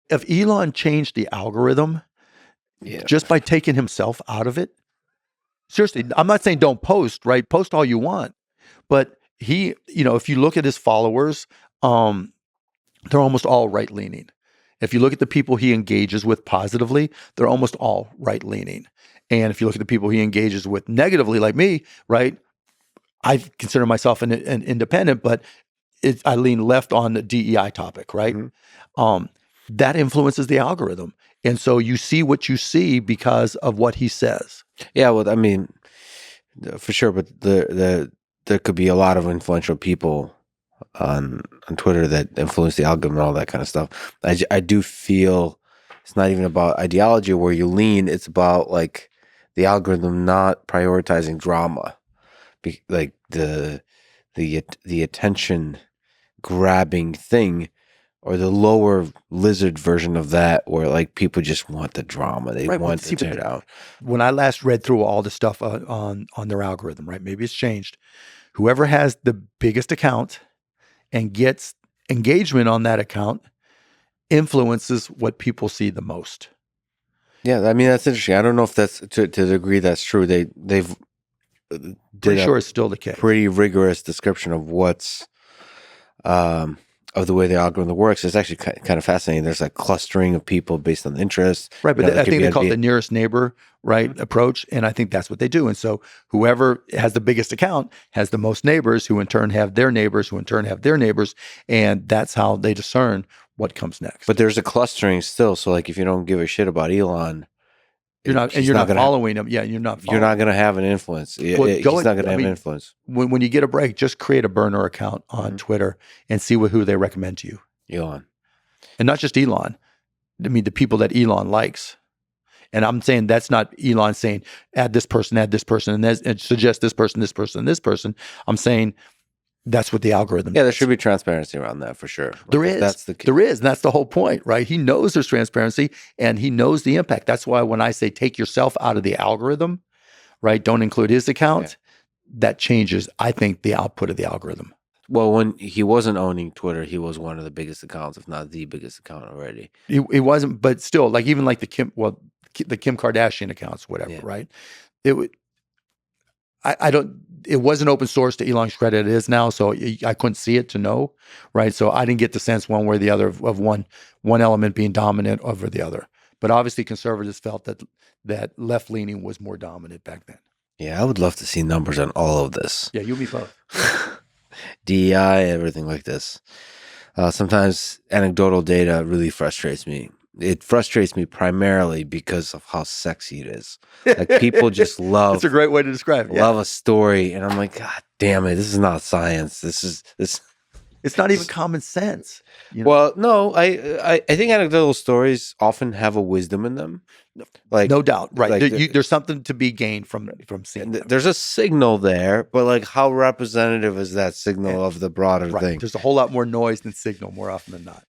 if Elon changed the algorithm just by taking himself out of it, seriously, I'm not saying don't post, right? Post all you want. But he, if you look at his followers, they're almost all right leaning. If you look at the people he engages with positively, they're almost all right leaning. And if you look at the people he engages with negatively, like me, right? I consider myself an independent, but I lean left on the DEI topic, right? That influences the algorithm. And so you see what you see because of what he says. Yeah, well, I mean, for sure, but there could be a lot of influential people on Twitter that influence the algorithm and all that kind of stuff. I do feel it's not even about ideology or where you lean. It's about like the algorithm not prioritizing drama, like the attention grabbing thing, or the lower lizard version of that, where like people just want the drama. They want to tear it out. When I last read through all the stuff on their algorithm, right? Maybe it's changed. Whoever has the biggest account and gets engagement on that account influences what people see the most. Yeah, I mean, that's interesting. I don't know if that's to the degree that's true. They've pretty sure it's still the case. Pretty rigorous description of what's of the way the algorithm works. It's actually kind of fascinating. There's a clustering of people based on interest. Right, but I think they call it the nearest neighbor, right, approach, and I think that's what they do. And so whoever has the biggest account has the most neighbors, who in turn have their neighbors, who in turn have their neighbors, and that's how they discern what comes next. But there's a clustering still. So like if you don't give a shit about Elon, you're not following him. Yeah, you're not. You're not going to have an influence. He's not going to have an influence. When you get a break, just create a burner account on Twitter and see who they recommend to you. Elon, and not just Elon. I mean, the people that Elon likes. And I'm saying that's not Elon saying add this person, and suggest this person, this person, this person. I'm saying that's what the algorithm does. There should be transparency around that for sure. There is. There is. And that's the whole point, right? He knows there's transparency and he knows the impact. That's why when I say take yourself out of the algorithm, right, don't include his account, that changes, I think, the output of the algorithm. Well, when he wasn't owning Twitter, he was one of the biggest accounts, if not the biggest account already. He wasn't, but still, like even like the Kim Kardashian accounts, whatever, right? It wasn't open source to Elon's credit. It is now, so I couldn't see it to know, right? So I didn't get the sense one way or the other of one element being dominant over the other. But obviously, conservatives felt that left leaning was more dominant back then. Yeah, I would love to see numbers on all of this. Yeah, you and me both. DEI, everything like this. Sometimes anecdotal data really frustrates me. It frustrates me primarily because of how sexy it is. Like people just love. That's a great way to describe it. Love a story, and I'm like, God damn it! This is not science. This. It's not even common sense. Well, no, I think anecdotal stories often have a wisdom in them. Like no doubt, right? Like there's something to be gained from seeing them. There's a signal there, but like how representative is that signal of the broader thing? There's a whole lot more noise than signal more often than not.